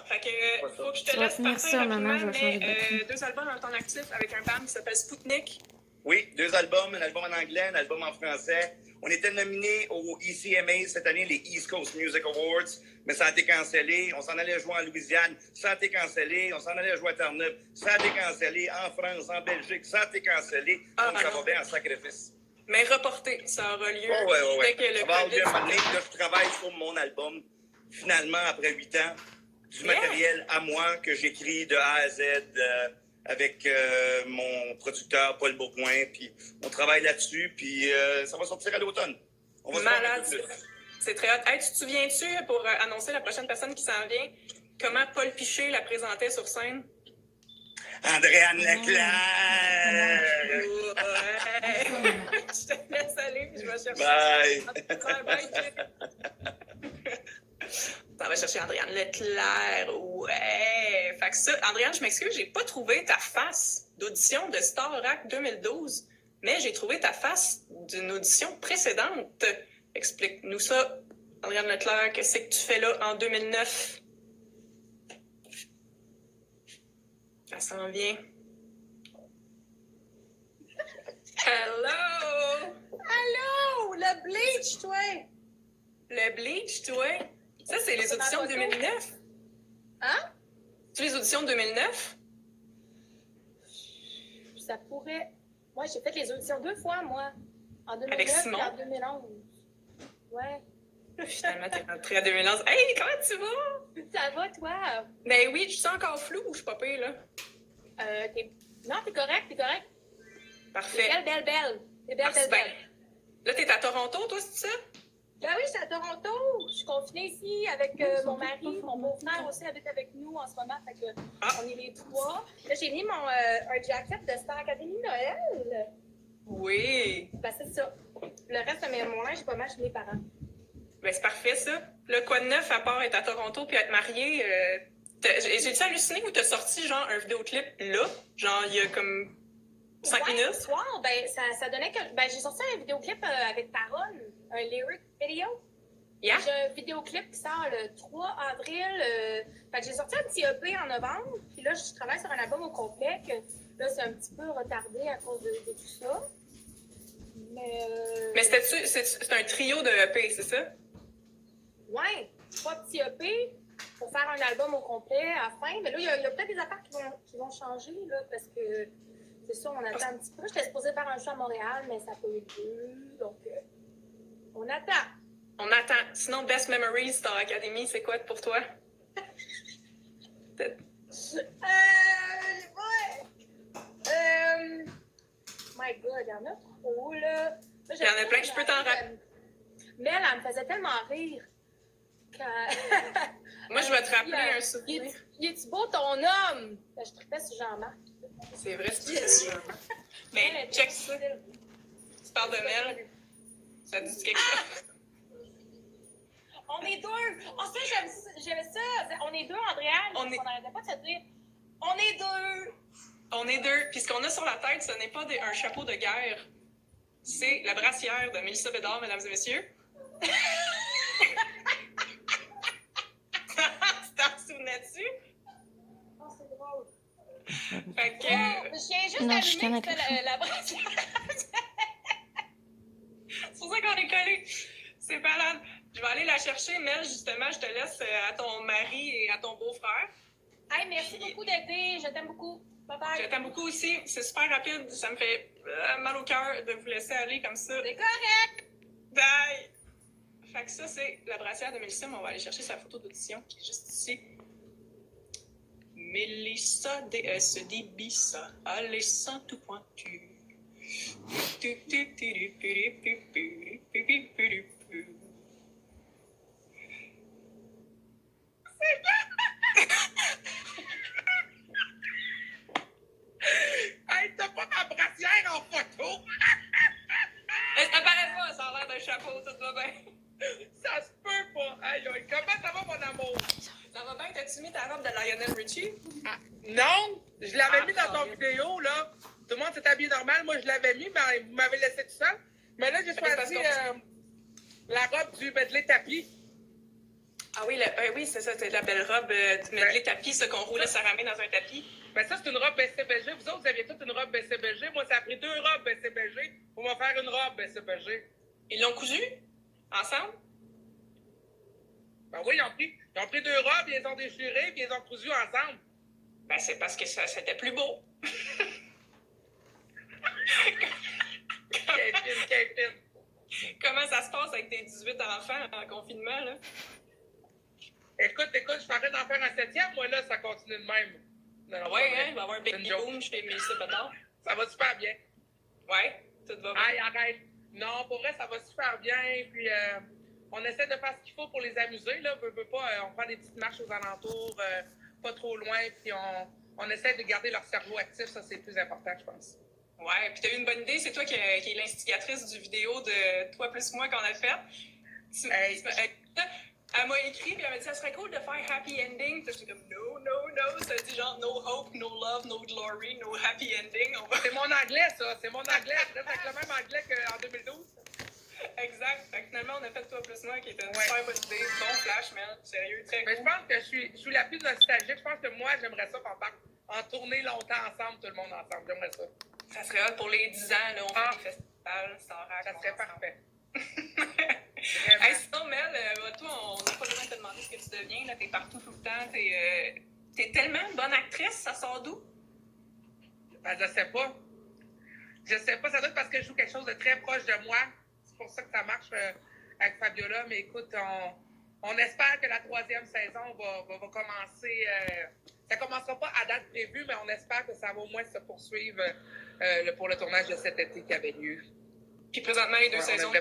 Fait que faut que je te laisse partir rapidement, mais 2 albums en temps actif avec un band qui s'appelle Spoutnik. Oui, 2 albums, un album en anglais, un album en français. On était nominés aux ECMA cette année, les East Coast Music Awards, mais ça a été cancellé. On s'en allait jouer en Louisiane, ça a été cancellé. On s'en allait jouer à Terre-Neuve, ça a été cancellé. En France, en Belgique, ça a été cancellé. Donc ça va bien en sacrifice. Mais reporté, ça aura lieu. Dès que ça va avoir lieu un moment donné. Là, je travaille sur mon album, finalement, après 8 ans, du matériel à moi que j'écris de A à Z avec mon producteur Paul Bourgoin, puis on travaille là-dessus, puis ça va sortir à l'automne. On va se faire un peu plus. C'est très hot. Hey, tu te souviens-tu, pour annoncer la prochaine personne qui s'en vient, comment Paul Piché la présentait sur scène? Andréane Leclerc! Je te laisse aller, puis je vais chercher... Bye! T'en vas chercher Andréane Leclerc, ouais! Fait que ça, Andréane, je m'excuse, j'ai pas trouvé ta face d'audition de Starac 2012, mais j'ai trouvé ta face d'une audition précédente. Explique-nous ça, Andréane Leclerc, qu'est-ce que tu fais là en 2009? Ça s'en vient. Hello! Allô! Le Bleach, toi! Le Bleach, toi? Ça, c'est les auditions de 2009? Hein? C'est les auditions de 2009? Ça pourrait... Moi, j'ai fait les auditions 2 fois, moi. En 2009 avec Simon? Et en 2011. Ouais. Finalement, t'es rentrée à 2011. Hey, comment tu vas? Ça va, toi? Ben oui, je suis encore floue ou je suis pas pire, là? Non, t'es correct, t'es correct. Parfait. T'es belle. T'es belle. Là, t'es à Toronto, toi, c'est ça? Ben oui, je suis à Toronto. Je suis confinée ici avec mon mari. Mon beau-frère aussi habite avec nous en ce moment. Fait que on est les 3. Là, j'ai mis un jacket de Star Academy Noël. Oui. Ben, c'est ça. Le reste de mon linge, j'ai pas mal chez mes parents. Ben, c'est parfait, ça. Là, quoi de neuf, à part être à Toronto puis être mariée? J'ai-tu halluciné ou t'as sorti, genre, un vidéoclip là? Genre, il y a comme 5 minutes? Ce soir, ben, ça donnait que... Ben, j'ai sorti un vidéoclip avec parole, un lyric video. Yeah. J'ai un vidéoclip qui sort le 3 avril. Fait que j'ai sorti un petit EP en novembre. Puis là, je travaille sur un album au complet. Que, là, c'est un petit peu retardé à cause de tout ça. Mais c'est un trio de EP, c'est ça? Ouais, 3 petits EP pour faire un album au complet à la fin. Mais là, il y a peut-être des affaires qui vont changer, là, parce que c'est ça, on attend un petit peu. J'étais supposée faire un show à Montréal, mais ça n'a pas eu lieu. Donc, on attend. On attend. Sinon, Best Memories Star Academy, c'est quoi pour toi? My God, il y en a trop, là. Il y en a plein que je peux t'en rappeler. Mais elle me faisait tellement rire. Moi, je vais te rappeler un souvenir. Il est-tu beau ton homme? Ben, je trippais sur Jean-Marc. C'est vrai, c'est Jean-Marc. Mais check ça. Tu parles de Mel. Ça te dit quelque chose? On est deux! Oh, ça, j'aimais ça! On est deux, Andréane! On n'arrêtait pas de se dire on est deux! On est deux. Puis ce qu'on a sur la tête, ce n'est pas un chapeau de guerre. C'est la brassière de Mélissa Bédard, mesdames et messieurs. Tu t'en souvenais-tu? Oh, c'est drôle. Fait que... je tiens juste à allumer la brassière. C'est pour ça qu'on est collés. C'est malade. Je vais aller la chercher, Mel, justement. Je te laisse à ton mari et à ton beau-frère. Hey, merci beaucoup d'aider. Je t'aime beaucoup. Bye-bye. Je t'aime beaucoup aussi. C'est super rapide. Ça me fait mal au cœur de vous laisser aller comme ça. C'est correct. Bye. Fait que ça, c'est la brassière de Mélissa, mais on va aller chercher sa photo d'audition qui est juste ici. Mélissa DS-Dibissa, Alessand tout pointu. Hey, t'as pas ma brassière en photo? Ça paraît pas, ça a l'air d'un chapeau, tout va bien. Ça se peut pas. Aïe, aïe, comment ça va, mon amour? Ça va bien, t'as-tu mis ta robe de Lionel Richie? Ah, non, je l'avais mis dans ton vidéo, là. Tout le monde s'est habillé normal. Moi, je l'avais mis, mais vous m'avez laissé tout seul. Mais là, j'ai choisi la robe du medley tapis. Ah oui, oui, c'est ça, c'est la belle robe du medley tapis, ça qu'on roulait Saramé dans un tapis. Ben ça, c'est une robe BCBG. Vous autres, vous aviez toute une robe BCBG. Moi, ça a pris 2 robes BCBG pour me faire une robe BCBG. Ils l'ont cousu ensemble? Ben oui, ils ont pris 2 robes, ils les ont déchirées, puis ils les ont cousues ensemble. Ben c'est parce que ça, c'était plus beau. Kevin. Comment ça se passe avec tes 18 enfants en confinement, là? Écoute, je suis en train d'en faire un 7e, moi, là, ça continue de même. Non, Ouais, hein, il va y avoir un baby boom chez Mélissa Bédard. Ça va super bien. Ouais, tout va bien. Aïe, arrête. Non, pour vrai, ça va super bien. Puis, on essaie de faire ce qu'il faut pour les amuser, là. Veut pas, on prend des petites marches aux alentours, pas trop loin, puis on essaie de garder leur cerveau actif. Ça, c'est le plus important, je pense. Ouais, puis t'as eu une bonne idée. C'est toi qui est l'instigatrice du vidéo de Toi plus moi qu'on a fait. Elle m'a écrit, puis elle m'a dit, ça serait cool de faire happy ending. Puis j'étais comme, no. Ça dit genre, no hope, no love, no glory, no happy ending. C'est mon anglais, ça. C'est mon anglais. Je reste avec le même anglais qu'en 2012. Exact. Fait que finalement, on a fait Toi plus moi, qui était une super bonne idée. Bon flash, man. Sérieux, très Mais cool. je pense que je suis la plus nostalgique. Je pense que moi, j'aimerais ça qu'on parte en tournée longtemps ensemble, tout le monde ensemble. J'aimerais ça. Ça serait hot pour les 10 ans, là, on fait des festivals, Ça serait parfait. Hey, sinon, Mel, toi, on n'a pas besoin de te demander ce que tu deviens. Là, t'es partout tout le temps. T'es tellement une bonne actrice, ça sort d'où? Ben, je sais pas. Ça doit être parce que je joue quelque chose de très proche de moi. C'est pour ça que ça marche avec Fabiola. Mais écoute, on espère que la 3e saison va commencer. Ça commencera pas à date prévue, mais on espère que ça va au moins se poursuivre pour le tournage de cet été qui avait lieu. Puis présentement, les deux saisons de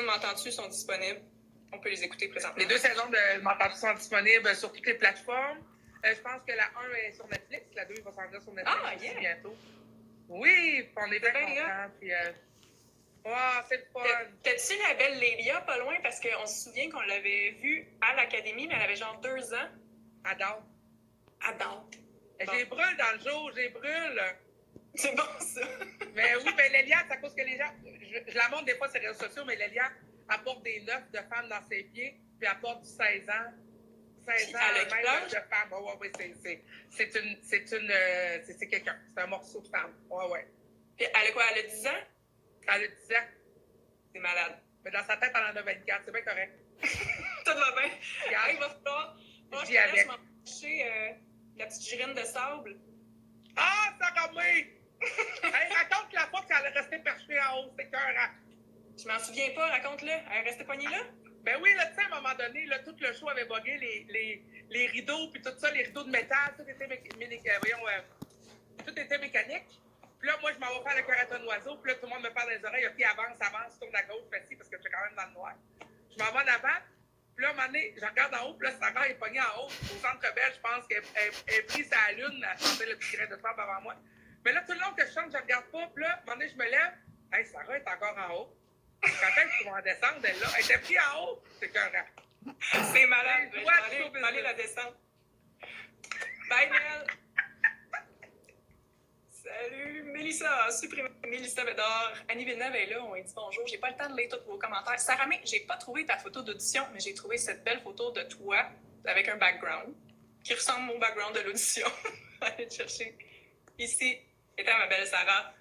M'entends-tu sont disponibles. On peut les écouter présentement. Les 2 saisons de M'entends-tu sont disponibles sur toutes les plateformes. Je pense que la 1 est sur Netflix, la 2 va s'en venir sur Netflix aussi bientôt. Oui, on est bien contents. Puis, c'est le fun. T'as-tu la belle Lélia pas loin? Parce qu'on se souvient qu'on l'avait vue à l'Académie, mais elle avait genre 2 ans. Adore. Bon. J'ai brûle dans le jour, j'ai brûle. C'est bon, ça. Mais oui, mais Lélia, c'est à cause que les gens. Je la montre des fois sur les réseaux sociaux, mais Lélia apporte des 9 de femmes dans ses pieds, puis apporte du 16 ans. 16 ans, même de femmes. Ouais, c'est quelqu'un. C'est un morceau de femme. Ouais. Puis elle a quoi? Elle a 10 ans? Elle a 10 ans. C'est malade. Mais dans sa tête, elle en a 24. C'est bien correct. Tout va bien. Il va falloir. Moi, je vais m'en chercher la petite girine de sable. Ah, ça remet! Hey, raconte la fois qu'elle est restée perchée en haut. C'est écœurant. Je m'en souviens pas, raconte-le. Elle est restée poignée là? Ben oui, là, tu sais, à un moment donné, là, tout le show avait bugué, les rideaux, puis tout ça, les rideaux de métal, tout était mécanique. Puis là, moi, je m'en vais faire le cœur oiseau, puis là, tout le monde me parle dans les oreilles, OK, avance, tourne à gauche, fais ci, parce que j'étais quand même dans le noir. Je m'en vais en avant, puis là, à un moment donné, je regarde en haut, puis là, Sarah est pognée en haut, au centre belle, je pense qu'elle est prise à la lune, à chanter le petit grain de femme avant moi. Mais là, tout le long que je chante, je regarde pas, puis là, à un moment donné, je me lève, hey, Sarah est encore en haut. Quand est-ce qu'ils vont en descendre, elle là? Elle était prise en haut, c'est écœurant. C'est malade. Je vais aller la descendre. Bye, Mel. Salut, Mélissa. Supprimé Mélissa Bédard. Annie Villeneuve est là. On lui dit bonjour. J'ai pas le temps de lire tous vos commentaires. Saramé, j'ai pas trouvé ta photo d'audition, mais j'ai trouvé cette belle photo de toi avec un background qui ressemble au background de l'audition. Allez te chercher. Ici était ma belle Sarah.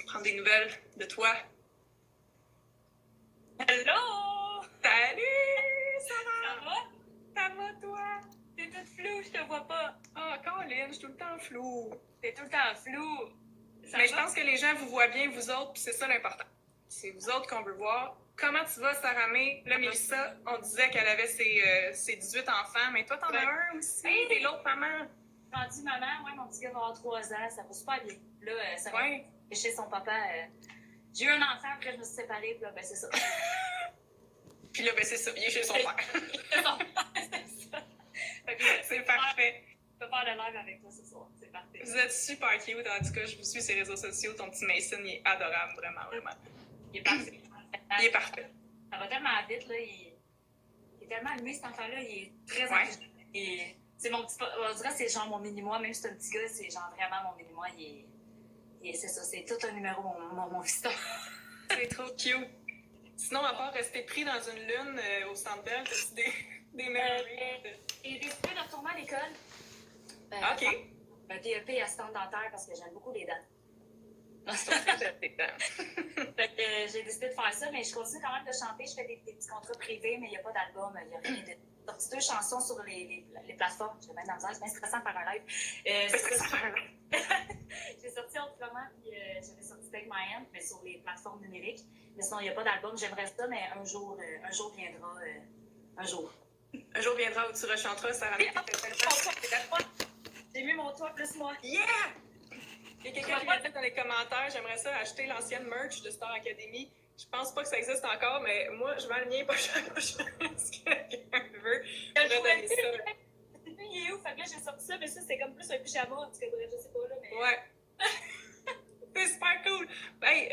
Prendre des nouvelles de toi. Hello! Salut, Sarah! Ça va? Ça va, toi? T'es toute floue, je te vois pas. Ah, Colin, je suis tout le temps floue. T'es tout le temps floue. Mais je pense que les gens vous voient bien, vous autres, puis c'est ça l'important. C'est vous autres qu'on veut voir. Comment tu vas, Saramé? Là, Mélissa, on disait qu'elle avait ses 18 enfants, mais toi, t'en as un aussi. Hey, t'es l'autre maman. Rendu maman, ouais, mon petit gars va avoir 3 ans, ça va super bien. Là, ça va chez son papa. J'ai eu un enfant, après je me suis séparée, puis là, ben c'est ça. Puis là, ben c'est ça, il est chez son père. C'est ça. C'est parfait. Je peux faire le live avec toi ce soir, c'est parfait. Vous êtes super cute, en tout cas, je vous suis sur les réseaux sociaux. Ton petit Mason, il est adorable, vraiment. Il est parfait. Il est parfait. Ça va tellement vite, là, il est tellement allumé, cet enfant-là, il est très intelligent. C'est mon petit... On dirait que c'est genre mon mini-moi, même si c'est un petit gars, c'est genre vraiment mon mini-moi, c'est ça, c'est tout un numéro, mon fiston. C'est trop cute. Sinon, à part rester pris dans une lune au Centre Bell, as-tu des memories? J'ai décidé de retourner à l'école. OK. Un DEP assistante dentaire parce que j'aime beaucoup les dents. Fait que j'ai décidé de faire ça, mais je continue quand même de chanter. Je fais des petits contrats privés, mais il n'y a pas d'album, il n'y a rien de. J'ai sorti 2 chansons sur les plateformes. J'ai même dans c'est bien stressant de faire un live. J'ai sorti autrement, puis j'avais sorti Take My Hand, mais sur les plateformes numériques. Mais sinon, il n'y a pas d'album. J'aimerais ça, mais un jour viendra. Un jour. Un jour viendra où tu rechanteras, Sarah. J'ai mis mon toit plus moi. Yeah! Il y a quelqu'un qui m'a dit dans les commentaires, j'aimerais ça acheter l'ancienne merch de Star Academy. Je pense pas que ça existe encore, mais moi, je vends le mien pas cher. Si quelqu'un veut, je vais donner ça. Il est où? Fait que là, j'ai sorti ça, mais ça, c'est comme plus un pyjama. En tout cas, bref, je sais pas, là, mais... Ouais. C'est super cool. Hey,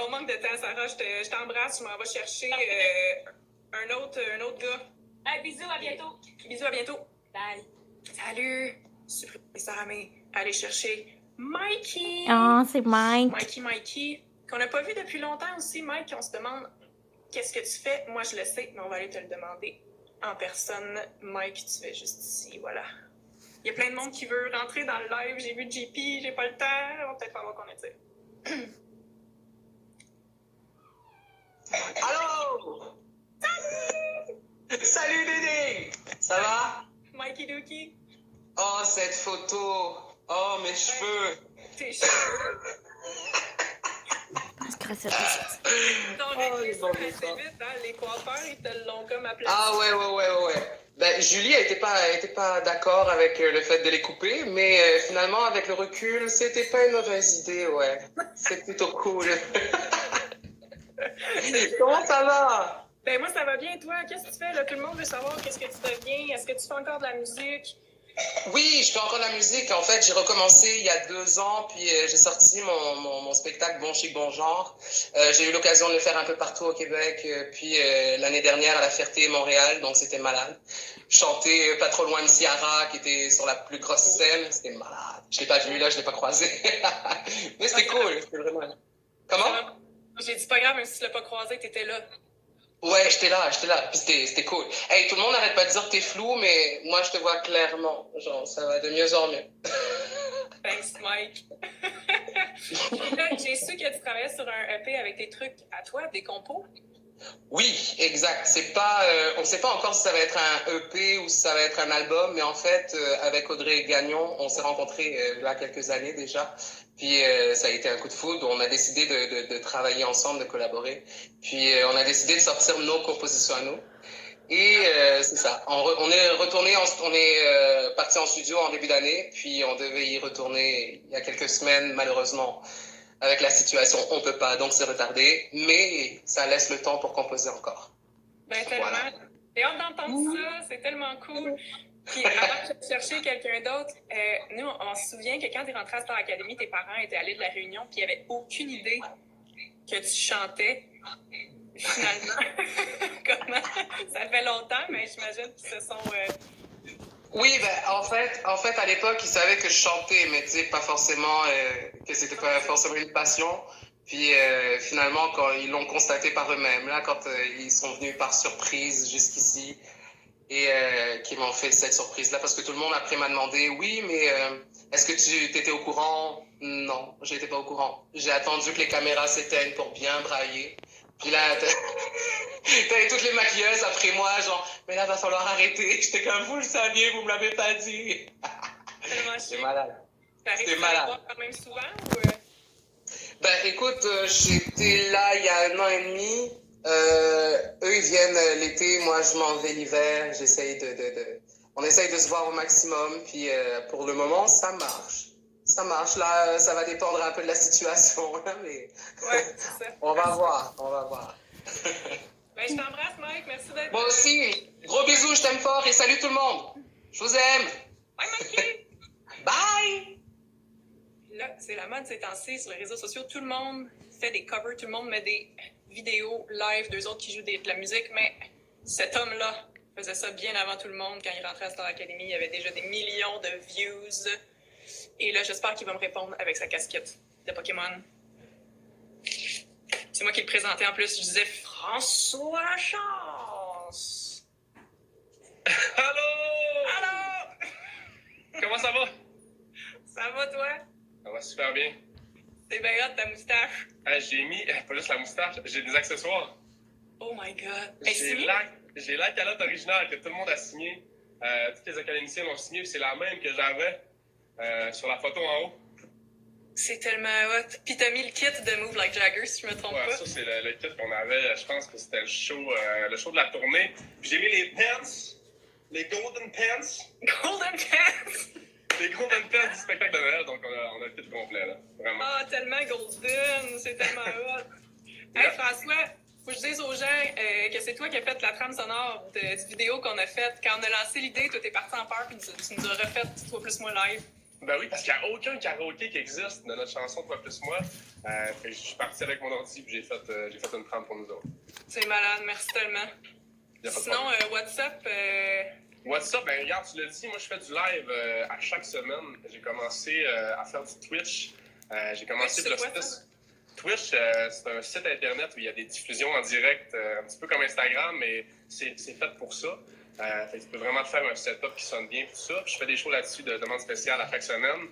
on manque de temps, Sarah. Je t'embrasse. Je m'en vais chercher un autre gars. Hey, bisous, à bientôt. Bisous, à bientôt. Bye. Salut. Super, Sarah May. Allez chercher Mikey. Oh, c'est Mike. Mikey. Qu'on n'a pas vu depuis longtemps aussi, Mike. On se demande qu'est-ce que tu fais. Moi, je le sais, mais on va aller te le demander en personne. Mike, tu fais juste ici. Voilà. Il y a plein de monde qui veut rentrer dans le live. J'ai vu JP, j'ai pas le temps. On va peut-être falloir qu'on attire. Allô? Salut Dédé! Ça va? Mikey Dookie, Oh, cette photo! Oh, mes cheveux! tes cheveux. Donc, Les coiffeurs, ils te l'ont comme appelé. Ah ouais. Ben, Julie était pas d'accord avec le fait de les couper, mais finalement, avec le recul, c'était pas une mauvaise idée, ouais. C'est plutôt cool. Comment ça va? Ben moi, ça va bien, toi. Qu'est-ce que tu fais, là? Tout le monde veut savoir qu'est-ce que tu deviens. Est-ce que tu fais encore de la musique? Oui, je fais encore de la musique. En fait, j'ai recommencé il y a 2 ans, puis j'ai sorti mon spectacle Bon Chic, Bon Genre. J'ai eu l'occasion de le faire un peu partout au Québec, puis l'année dernière à la Ferté Montréal, donc c'était malade. Chanter pas trop loin de Ciara, qui était sur la plus grosse scène, c'était malade. Je l'ai pas vu là, je l'ai pas croisé. Mais c'était cool, c'était vraiment... Comment? J'ai dit pas grave, même si tu l'as pas croisé, t'étais là. Ouais, j'étais là, puis c'était cool. Hey, tout le monde n'arrête pas de dire que t'es flou, mais moi je te vois clairement. Genre, ça va de mieux en mieux. Thanks, Mike. Là, j'ai su que tu travaillais sur un EP avec tes trucs à toi, des compos. Oui, exact. C'est pas, on ne sait pas encore si ça va être un EP ou si ça va être un album, mais en fait, avec Audrey Gagnon, on s'est rencontrés il y a quelques années déjà. Puis ça a été un coup de foudre. On a décidé de travailler ensemble, de collaborer. Puis on a décidé de sortir nos compositions à nous. Et c'est ça. On est retourné, on est parti en studio en début d'année, puis on devait y retourner il y a quelques semaines, malheureusement. Avec la situation, on peut pas, donc c'est retardé, mais ça laisse le temps pour composer encore. Ben tellement. Voilà. J'ai hâte d'entendre ça, c'est tellement cool. Puis avant de chercher quelqu'un d'autre, nous, on se souvient que quand tu es rentré à Star Academy, tes parents étaient allés de la Réunion, puis ils n'avaient aucune idée que tu chantais. Finalement, comment? Ça fait longtemps, mais j'imagine qu'ils se sont... Oui, ben, en fait, à l'époque, ils savaient que je chantais, mais tu sais, pas forcément, que c'était pas forcément une passion. Puis finalement, quand ils l'ont constaté par eux-mêmes, là, quand ils sont venus par surprise jusqu'ici, et qui m'ont fait cette surprise-là, parce que tout le monde après m'a demandé, oui, mais est-ce que tu t'étais au courant? Non, j'étais pas au courant. J'ai attendu que les caméras s'éteignent pour bien brailler. Puis là, t'avais toutes les maquilleuses après moi, genre, mais là, va falloir arrêter. J'étais comme, vous le saviez, vous me l'avez pas dit. C'est malade. C'est malade. Quand même souvent ou... Ben, écoute, j'étais là il y a 1 an et demi. Eux, ils viennent l'été, moi, je m'en vais l'hiver. On essaye de se voir au maximum. Puis, pour le moment, ça marche. Ça marche, là, ça va dépendre un peu de la situation, là, mais ouais, c'est ça. on va voir. Ben, je t'embrasse, Mike, merci d'être Moi aussi, gros bisous, je t'aime fort et salut tout le monde. Je vous aime. Bye, Mikey. Bye. Là, c'est la mode ces temps-ci, sur les réseaux sociaux, tout le monde fait des covers, tout le monde met des vidéos live d'eux autres qui jouent de la musique, mais cet homme-là faisait ça bien avant tout le monde. Quand il rentrait à Star Academy, il y avait déjà des millions de views. Et là, j'espère qu'il va me répondre avec sa casquette de Pokémon. C'est moi qui le présentais en plus. Je disais, François Chance! Allô! Allô! Comment ça va? Ça va, toi? Ça va super bien. C'est bien hot, ta moustache. J'ai mis, pas juste la moustache, j'ai des accessoires. Oh my God. Hey, J'ai la calotte originale que tout le monde a signée. Tous les académiciens l'ont signée, puis c'est la même que j'avais sur la photo en haut. c'est tellement hot. Puis t'as mis le kit de Move Like Jagger, si je me trompe Ouais, pas. ça c'est le kit qu'on avait, je pense que c'était le show de la tournée. Puis j'ai mis les pants, les golden pants. Golden Pants! Les golden pants du spectacle de Noël, donc on a le kit complet là, vraiment. Ah, tellement golden! C'est tellement hot. Hey, François, faut que je dise aux gens que c'est toi qui as fait la trame sonore du vidéo qu'on a faite. Quand on a lancé l'idée, toi t'es parti en peur, puis tu nous as refait Toi plus moi live. Ben oui, parce qu'il n'y a aucun karaoké qui existe de notre chanson Toi plus moi. Fait que je suis parti avec mon ordi puis j'ai fait une trame pour nous autres. C'est malade, merci tellement. Y a pas de Sinon, problème. WhatsApp, WhatsApp, ben regarde, tu l'as dit, moi je fais du live à chaque semaine. J'ai commencé à faire du Twitch. J'ai commencé Twitch, c'est quoi, ça? Twitch, c'est un site internet où il y a des diffusions en direct, un petit peu comme Instagram, mais c'est fait pour ça. Fait que tu peux vraiment te faire un setup qui sonne bien, tout ça. Puis je fais des shows là-dessus de demandes spéciales à chaque semaine.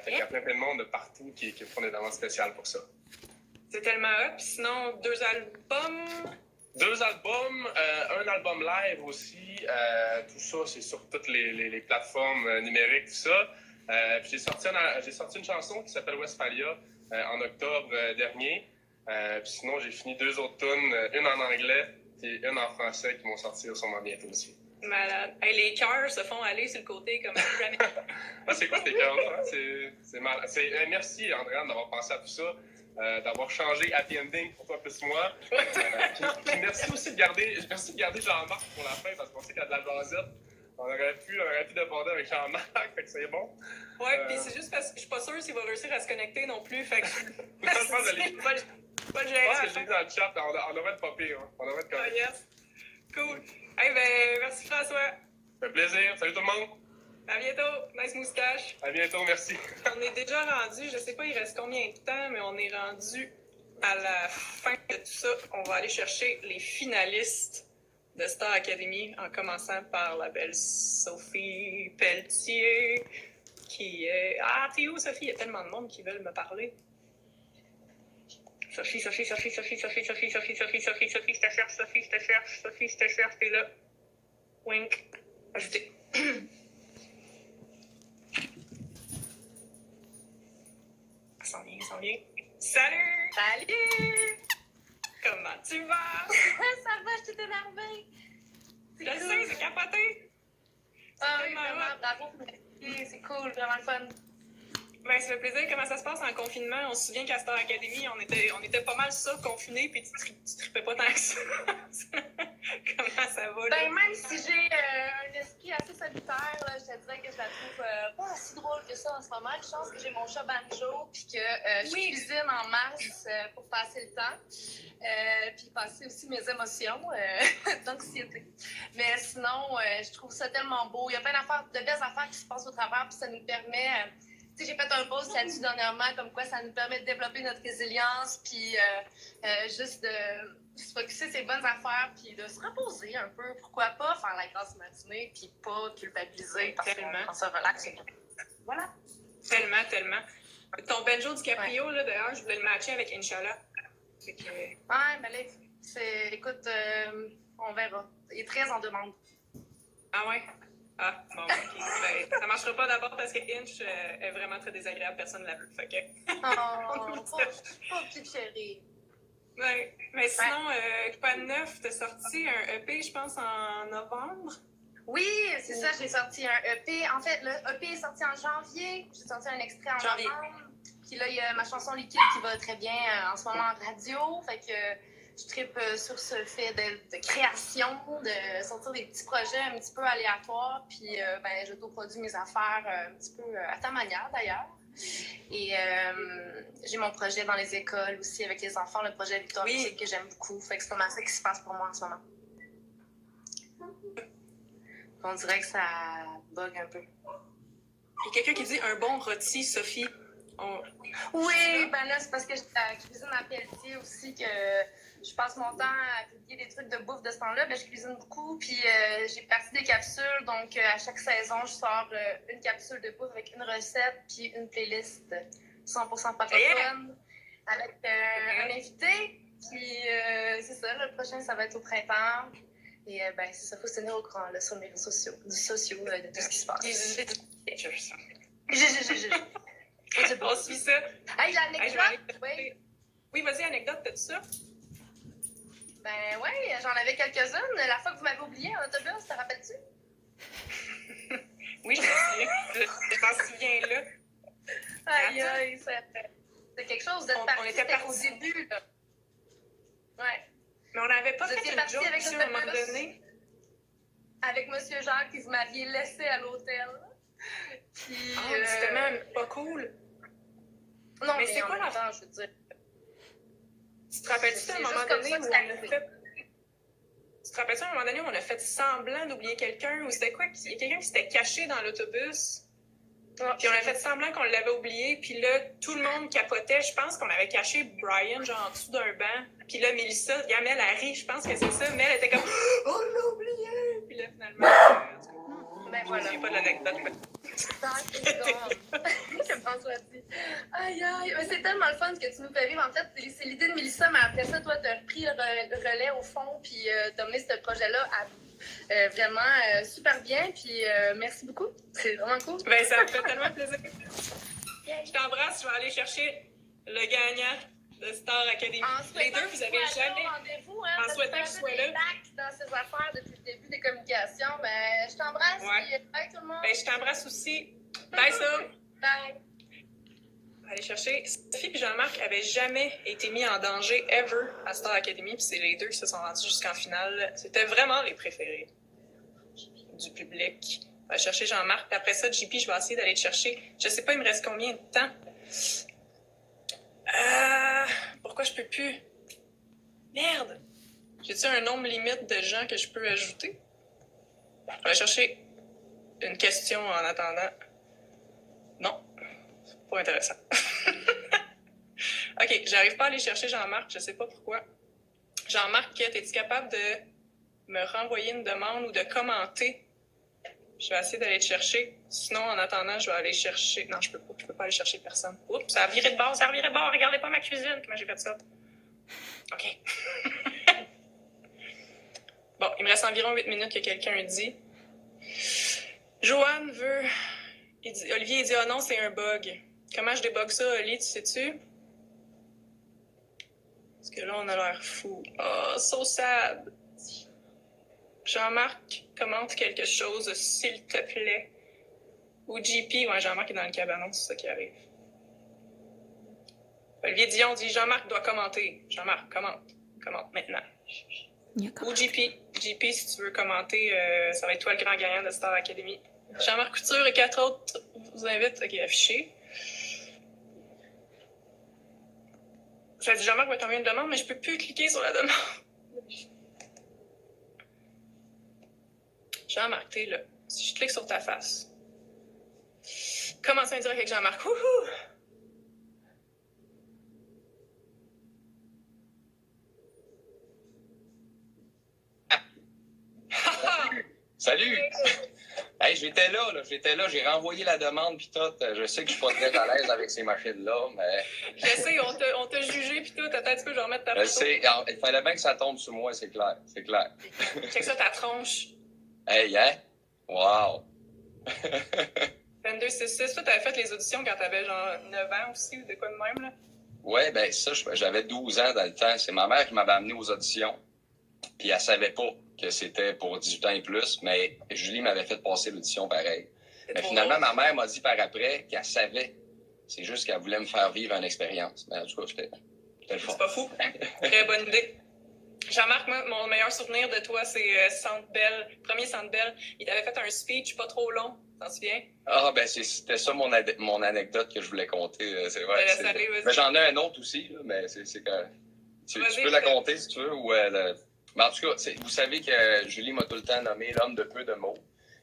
Fait qu'il y a plein de monde de partout qui font des demandes spéciales pour ça. c'est tellement hot. Puis sinon, 2 albums. 2 albums, un album live aussi. Tout ça, c'est sur toutes les plateformes numériques, tout ça. Puis j'ai sorti une chanson qui s'appelle Westphalia en octobre dernier. Puis sinon, j'ai fini 2 autres tunes, une en anglais et une en français qui vont sortir sûrement bientôt aussi. Malade. Hey, les cœurs se font aller sur le côté comme jamais. Ah, c'est quoi ces cœurs-là? Hein? C'est mal. Merci, Andréane, d'avoir pensé à tout ça. D'avoir changé Happy Ending pour Toi plus moi. Puis merci aussi de garder Jean-Marc pour la fin parce qu'on sait qu'il y a de la jasette. On aurait pu déborder avec Jean-Marc, fait que c'est bon. Ouais, puis c'est juste parce que je suis pas sûre s'il va réussir à se connecter non plus. Fait que. Je pense pas le gérer. que je l'ai dit dans le chat, on devrait être pas pire. Hein. On devrait être Ah, correct. yes. Cool. Hey, ben, merci François. Ça fait plaisir. Salut tout le monde. À bientôt. Nice moustache. À bientôt, merci. On est déjà rendu, je sais pas il reste combien de temps, mais on est rendu à la fin de tout ça. On va aller chercher les finalistes de Star Academy, en commençant par la belle Sophie Pelletier, qui est... Ah, t'es où, Sophie? Il y a tellement de monde qui veulent me parler. Sophie, je te cherche, t'es là. Wink. Ajouté. Ça s'en vient. Salut! Salut! Comment tu vas? Ça va, je t'ai énervée. Je sais, c'est capoté. Ah oui, tellement vraiment, hot. bravo. Merci, c'est cool, vraiment le fun. Ben, ça fait plaisir. Comment ça se passe en confinement? On se souvient qu'à Star Academy, on était pas mal ça, confinés, puis tu trippais pas tant que ça. Comment ça va, là? Ben, même si j'ai un esprit assez solitaire, là, je te dirais que je la trouve pas si drôle que ça en ce moment. Je pense que j'ai mon chat Banjo, puis que je cuisine en masse pour passer le temps, puis passer aussi mes émotions d'anxiété. Mais sinon, je trouve ça tellement beau. Il y a plein de belles affaires qui se passent au travers, puis ça nous permet... Tu sais, j'ai fait un post là-dessus dernièrement, comme quoi ça nous permet de développer notre résilience, puis juste de se focusser sur ces bonnes affaires, puis de se reposer un peu. Pourquoi pas faire la grasse matinée, puis pas culpabiliser parce qu'on se relaxe. Voilà. Tellement. Ton Benjo DiCaprio, là, d'ailleurs, je voulais le matcher avec Inch'Allah. Fait que... Ouais, mais là, écoute, on verra. Il est très en demande. Ah ouais? Ah, bon, ok. Ben, ça marchera pas d'abord parce que Inch est vraiment très désagréable, personne ne la veut. Fait que... Oh, pauvre petite chérie. Ouais. Mais sinon, quoi de neuf? T'as sorti un EP, je pense, en novembre? Oui, c'est ça, j'ai sorti un EP. En fait, le EP est sorti en janvier. J'ai sorti un extrait en novembre. Puis là, il y a ma chanson Liquide qui va très bien en ce moment en radio. Fait que je trippe sur ce fait de création, de sortir des petits projets un petit peu aléatoires. Puis ben, j'autoproduis mes affaires un petit peu à ta manière d'ailleurs. Et j'ai mon projet dans les écoles aussi avec les enfants, le projet Victoire Musique que j'aime beaucoup. Fait que c'est comme ça qui se passe pour moi en ce moment. On dirait que ça bug un peu. Il y a quelqu'un qui dit un bon rôti, Sophie. Oui, ben là, c'est parce que j'étais à la cuisine à Pelletier aussi que je passe mon temps à publier des trucs de bouffe de ce temps-là. Ben, je cuisine beaucoup, puis j'ai parti des capsules. Donc, à chaque saison, je sors une capsule de bouffe avec une recette, puis une playlist 100% francophone avec un invité. Puis, c'est ça, le prochain, ça va être au printemps. Et ben, c'est ça, il faut se tenir au courant là, sur mes réseaux sociaux, de tout ce qui se passe. On suit ça. Hey, l'anecdote, oui. Oui, vas-y, anecdote, t'as ça? Ben ouais, j'en avais quelques-unes. La fois que vous m'avez oublié en autobus, te rappelles-tu? Oui, je m'en souviens là. Aïe, aïe, c'est quelque chose de parti. On était partis au début, là. Ouais. Mais on n'avait pas Vous fait étiez une partis joke avec aussi, à un moment l'autobus? donné. Avec Monsieur Jacques, puis vous m'aviez laissé à l'hôtel. Puis. C'était même pas cool. Non, mais c'est en quoi même la temps, je veux dire. Tu te rappelles-tu C'est à un juste moment comme donné ça où que on c'est a arrivé. fait. Tu te rappelles-tu à un moment donné où on a fait semblant d'oublier quelqu'un ou c'était quoi? Il y a quelqu'un qui s'était caché dans l'autobus. Puis on a fait semblant qu'on l'avait oublié. Puis là, tout le monde capotait. Je pense qu'on avait caché Brian, genre en dessous d'un banc. Puis là, Mélissa, Gamel, elle rit. Je pense que c'est ça. Mais elle était comme « On l'a oublié! » Puis là, finalement, Ben voilà. j'ai pas d'anecdote. Mais... Que François dit. Aïe, aïe. Mais c'est tellement le fun que tu nous fais vivre. En fait, c'est l'idée de Mélissa, mais après ça, toi, tu as repris le relais au fond, puis tu as mené ce projet-là à vraiment super bien. Puis merci beaucoup. C'est vraiment cool. Ben, ça me fait tellement plaisir. Je t'embrasse. Je vais aller chercher le gagnant de Star Academy. Les deux, vous avez jamais... En souhaitant que je sois là. Dans ces affaires depuis le début des communications. Mais je t'embrasse. Ouais. Puis bye tout le monde. Ben, je t'embrasse aussi. Bye, ça. Bye. Aller chercher. Sophie et Jean-Marc n'avaient jamais été mis en danger ever à Star Academy, puis c'est les deux qui se sont rendus jusqu'en finale. C'était vraiment les préférés du public. On va chercher Jean-Marc, puis après ça, JP, je vais essayer d'aller te chercher. Je sais pas, il me reste combien de temps? Pourquoi je peux plus? Merde! J'ai-tu un nombre limite de gens que je peux ajouter? On va chercher une question en attendant. Non, c'est pas intéressant. OK, j'arrive pas à aller chercher Jean-Marc, je sais pas pourquoi. Jean-Marc, es-tu capable de me renvoyer une demande ou de commenter? Je vais essayer d'aller te chercher. Sinon, en attendant, je vais aller chercher... Non, je peux pas aller chercher personne. Oups, ça a viré de bord. Regardez pas ma cuisine. Comment j'ai fait ça? OK. Bon, il me reste environ 8 minutes que quelqu'un dit. Joanne veut... Olivier, il dit « Oh non, c'est un bug. » Comment je débug ça, Oli, tu sais-tu? Parce que là, on a l'air fou. Oh, so sad. Jean-Marc, commente quelque chose, s'il te plaît. Ou JP, ouais, Jean-Marc est dans le cabanon, c'est ça qui arrive. Olivier Dion dit Jean-Marc doit commenter. Jean-Marc, commente maintenant. Ou JP, si tu veux commenter, ça va être toi le grand gagnant de Star Academy. Jean-Marc Couture et 4 autres vous invitent. OK, affiché. Ça dit Jean-Marc va t'envoyer une demande, mais je peux plus cliquer sur la demande. Jean-Marc, t'es là. Si je clique sur ta face. Commencez un direct avec Jean-Marc. Wouhou! Salut! Hey, j'étais là, j'ai renvoyé la demande pis tout. Je sais que je suis pas très à l'aise avec ces machines-là, mais... Je sais, on t'a jugé pis tout. Attends, tu peux, je vais remettre ta Je photo. sais, il fallait bien que ça tombe sur moi, c'est clair. Check ça, ta tronche. Hey, hein? Wow! 22-6-6. Toi, t'avais fait les auditions quand t'avais genre 9 ans aussi, ou de quoi de même, là? Ouais, ben ça, j'avais 12 ans dans le temps. C'est ma mère qui m'avait amené aux auditions. Puis elle savait pas que c'était pour 18 ans et plus, mais Julie m'avait fait passer l'audition pareil. Mais finalement, ma mère m'a dit par après qu'elle savait. C'est juste qu'elle voulait me faire vivre une expérience. Mais en tout cas, j'étais le fond. C'est pas fou. Très bonne idée. Jean-Marc, moi, mon meilleur souvenir de toi, c'est Centre Bell. Premier Centre Bell. Il t'avait fait un speech pas trop long. T'en souviens? Ah, ben c'était ça mon anecdote que je voulais compter. C'est vrai. Mais j'en ai un autre aussi, là, mais c'est que... Tu peux la compter si tu veux. Ou, mais en tout cas, vous savez que Julie m'a tout le temps nommé l'homme de peu de mots.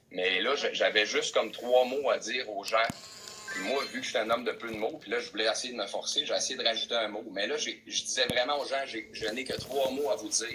Mais là, j'avais juste comme 3 mots à dire aux gens Puis moi, vu que je suis un homme de peu de mots, puis là, je voulais essayer de me forcer, j'ai essayé de rajouter un mot. Mais là, je disais vraiment aux gens, je n'ai que 3 mots à vous dire.